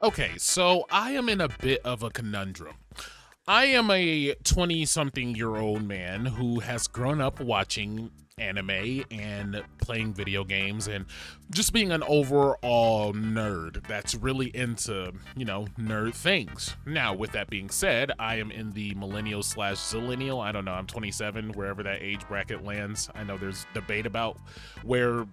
Okay, so I am in a bit of a conundrum. I am a 20 something year old man who has grown up watching anime and playing video games and just being an overall nerd that's really into, nerd things. Now, with that being said, I am in the millennial slash zillennial. I don't know, I'm 27, wherever that age bracket lands. I know there's debate about where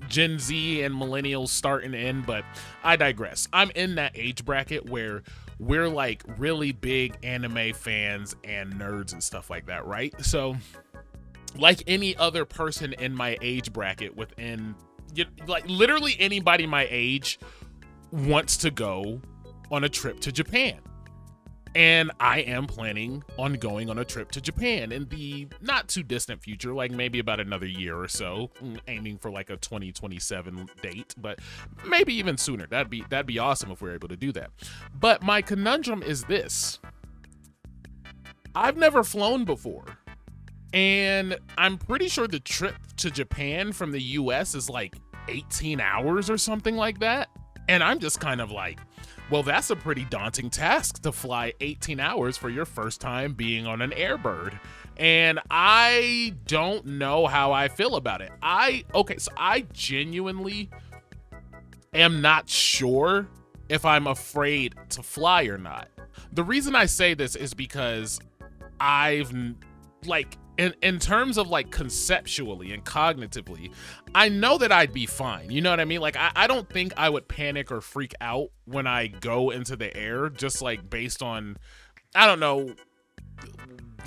Gen Z and millennials start and end, but I digress. I'm in that age bracket where we're like really big anime fans and nerds and stuff like that, right? So, like any other person in my age bracket like literally anybody my age wants to go on a trip to Japan. And I am planning on going on a trip to Japan in the not too distant future, like maybe about another year or so, aiming for like a 2027 date, but maybe even sooner. That'd be awesome if we're able to do that. But my conundrum is this. I've never flown before. And I'm pretty sure the trip to Japan from the US is like 18 hours or something like that. And I'm just kind of like, well, that's a pretty daunting task to fly 18 hours for your first time being on an Airbird. And I don't know how I feel about it. So I genuinely am not sure if I'm afraid to fly or not. The reason I say this is because I've like in terms of like conceptually and cognitively, I know that I'd be fine. You know what I mean? Like I don't think I would panic or freak out when I go into the air, just like based on, I don't know,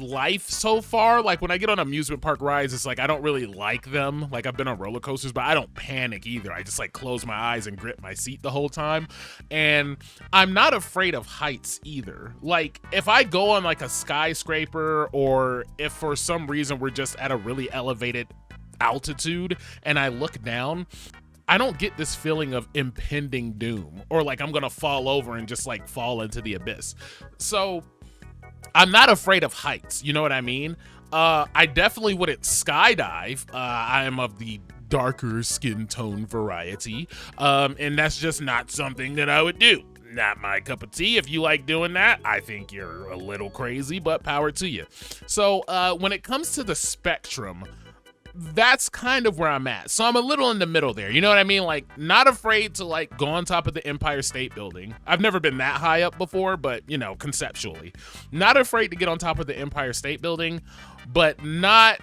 life so far. Like when I get on amusement park rides, it's like I don't really like them. Like I've been on roller coasters, but I don't panic either. I just like close my eyes and grip my seat the whole time. And I'm not afraid of heights either. Like if I go on like a skyscraper, or if for some reason we're just at a really elevated altitude and I look down, I don't get this feeling of impending doom or like I'm gonna fall over and just like fall into the abyss. So I'm not afraid of heights, you know what I mean? I definitely wouldn't skydive. I am of the darker skin tone variety, and that's just not something that I would do. Not my cup of tea. If you like doing that, I think you're a little crazy, but power to you. So when it comes to the spectrum, that's kind of where I'm at. So I'm a little in the middle there. You know what I mean? Like not afraid to like go on top of the Empire State Building. I've never been that high up before, but conceptually. Not afraid to get on top of the Empire State Building, but not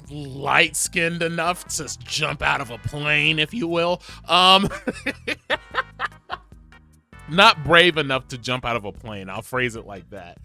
light-skinned enough to jump out of a plane, if you will. Not brave enough to jump out of a plane. I'll phrase it like that.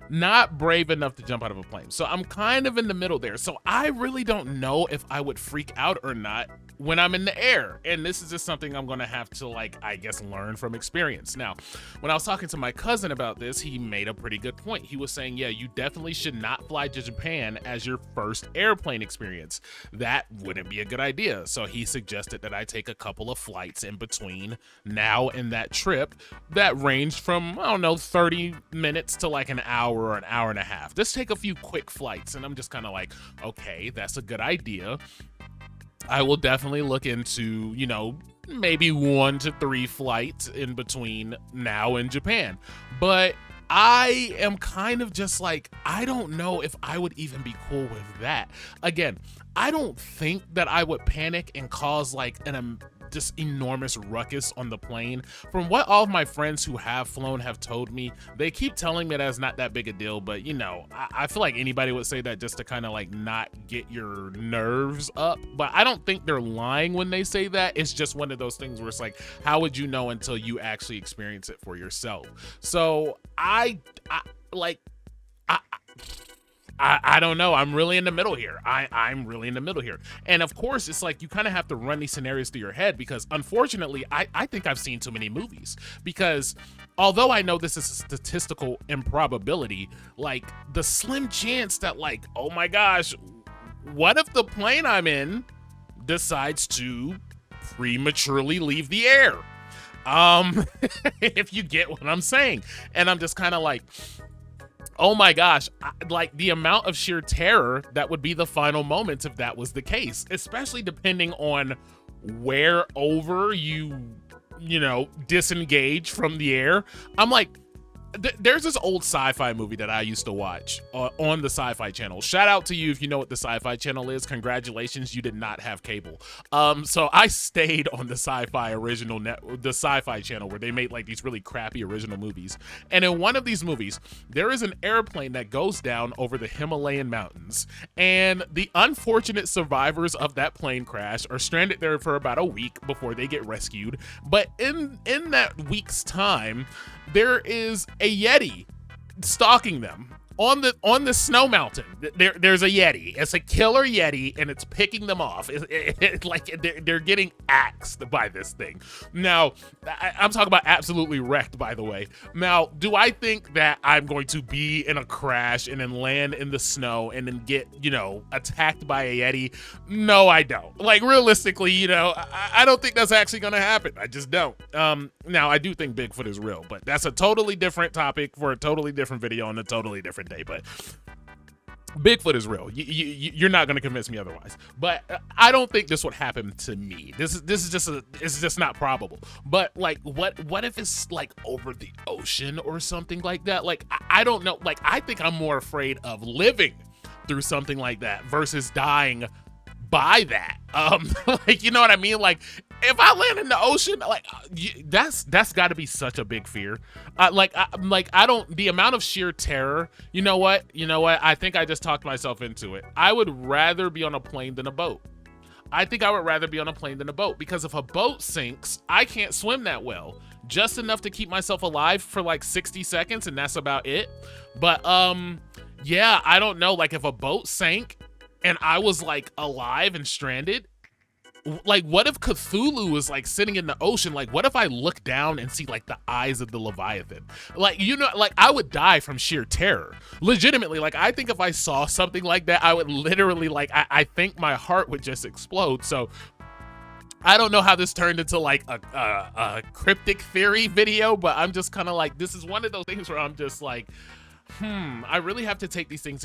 Not brave enough to jump out of a plane. So I'm kind of in the middle there. So I really don't know if I would freak out or not when I'm in the air. And this is just something I'm going to have to learn from experience. Now, when I was talking to my cousin about this, he made a pretty good point. He was saying, yeah, you definitely should not fly to Japan as your first airplane experience. That wouldn't be a good idea. So he suggested that I take a couple of flights in between now and that trip that ranged from, 30 minutes to like an hour or an hour and a half. Just take a few quick flights. And I'm just kind of like, okay, that's a good idea. I will definitely look into, maybe 1 to 3 flights in between now and Japan. But I am kind of just like, I don't know if I would even be cool with that. Again, I don't think that I would panic and cause like just enormous ruckus on the plane. From what all of my friends who have flown have told me, they keep telling me that's not that big a deal, but I feel like anybody would say that just to kind of like not get your nerves up. But I don't think they're lying when they say that. It's just one of those things where it's like, how would you know until you actually experience it for yourself? So I don't know. I'm really in the middle here. I'm really in the middle here. And of course, it's like you kind of have to run these scenarios through your head because unfortunately, I think I've seen too many movies. Because although I know this is a statistical improbability, like the slim chance that like, oh my gosh, what if the plane I'm in decides to prematurely leave the air? If you get what I'm saying. And I'm just kind of like, oh my gosh, like the amount of sheer terror that would be the final moments if that was the case, especially depending on wherever you know, disengage from the air. I'm like, there's this old sci-fi movie that I used to watch on the Sci-Fi Channel. Shout out to you if you know what the Sci-Fi Channel is. Congratulations, you did not have cable. So I stayed on the Sci-Fi original the Sci-Fi Channel, where they made like these really crappy original movies. And in one of these movies, there is an airplane that goes down over the Himalayan mountains, and the unfortunate survivors of that plane crash are stranded there for about a week before they get rescued. But in that week's time, there is a Yeti stalking them on the snow mountain. There's a Yeti. It's a killer Yeti, and it's picking them off. Like they're getting axed by this thing. Now, I'm talking about absolutely wrecked, by the way. Now, do I think that I'm going to be in a crash and then land in the snow and then get, you know, attacked by a Yeti? No, I don't. Like, realistically, you know, I don't think that's actually going to happen. I just don't. Now, I do think Bigfoot is real, but that's a totally different topic for a totally different video on a totally different day. But Bigfoot is real. You're not going to convince me otherwise. But I don't think this would happen to me. This is just not probable. But like, what if it's like over the ocean or something like that? Like, I don't know. Like, I think I'm more afraid of living through something like that versus dying by that. Like, you know what I mean? Like, if I land in the ocean, like, that's got to be such a big fear. I don't, the amount of sheer terror. You know what? I think I just talked myself into it. I would rather be on a plane than a boat. I think I would rather be on a plane than a boat, because if a boat sinks, I can't swim that well. Just enough to keep myself alive for like 60 seconds, and that's about it. But yeah, I don't know. Like, if a boat sank and I was like alive and stranded, like, what if Cthulhu was like sitting in the ocean? Like, what if I look down and see like the eyes of the Leviathan? Like, you know, like, I would die from sheer terror. Legitimately, like, I think if I saw something like that, I would literally, like, I think my heart would just explode. So I don't know how this turned into like a cryptic theory video, but I'm just kind of like, this is one of those things where I'm just like, I really have to take these things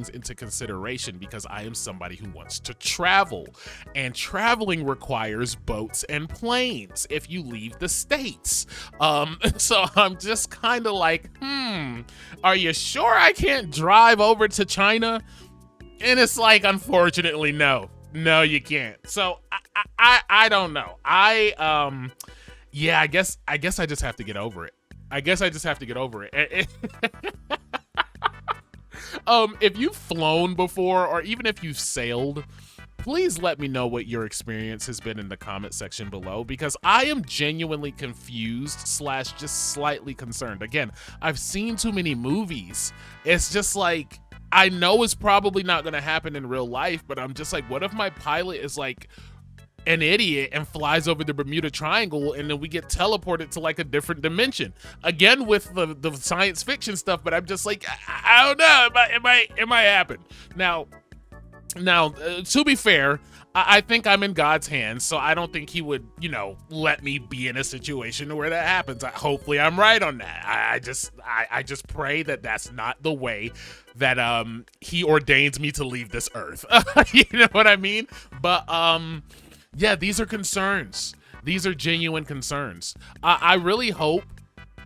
into consideration, because I am somebody who wants to travel, and traveling requires boats and planes if you leave the States. So I'm just kind of like, are you sure I can't drive over to China? And it's like, unfortunately, no, you can't. So I don't know. Yeah, I guess I just have to get over it. If you've flown before, or even if you've sailed, please let me know what your experience has been in the comment section below, because I am genuinely confused / just slightly concerned. Again, I've seen too many movies. It's just like, I know it's probably not going to happen in real life, but I'm just like, what if my pilot is like an idiot and flies over the Bermuda Triangle, and then we get teleported to like a different dimension? Again, with the science fiction stuff, but I'm just like, I don't know, it might happen. Now, to be fair, I think I'm in God's hands, so I don't think he would, you know, let me be in a situation where that happens. Hopefully I'm right on that. I just pray that that's not the way that he ordains me to leave this earth. You know what I mean? But yeah, these are concerns. These are genuine concerns. I really hope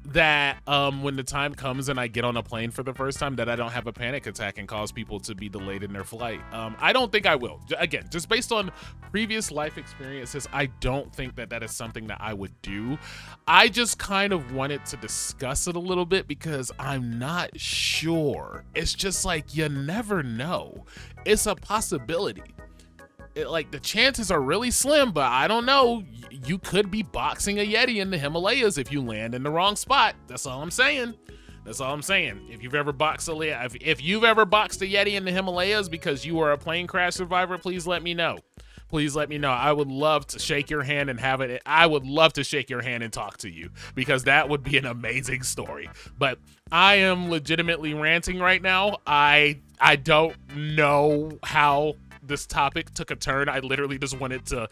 that when the time comes and I get on a plane for the first time, that I don't have a panic attack and cause people to be delayed in their flight. I don't think I will. Again, just based on previous life experiences, I don't think that is something that I would do. I just kind of wanted to discuss it a little bit, because I'm not sure. It's just like, you never know. It's a possibility. Like, the chances are really slim, but I don't know. You could be boxing a Yeti in the Himalayas if you land in the wrong spot. That's all I'm saying. If you've ever boxed a Yeti in the Himalayas because you were a plane crash survivor, please let me know. I would love to shake your hand and talk to you, because that would be an amazing story. But I am legitimately ranting right now. I don't know how this topic took a turn. I literally just wanted to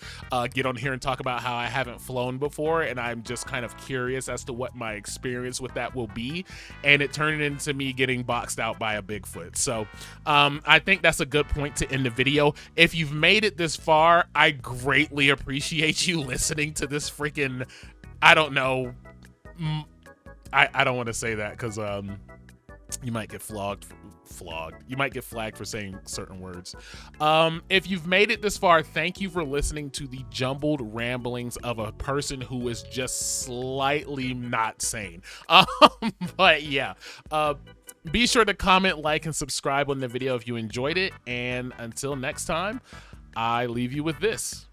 get on here and talk about how I haven't flown before, and I'm just kind of curious as to what my experience with that will be. And it turned into me getting boxed out by a Bigfoot. So I think that's a good point to end the video. If you've made it this far, I greatly appreciate you listening to this freaking, I don't know, I don't want to say that because you might get flogged. You might get flagged for saying certain words. If you've made it this far, thank you for listening to the jumbled ramblings of a person who is just slightly not sane. But yeah, be sure to comment, like, and subscribe on the video if you enjoyed it. And until next time, I leave you with this.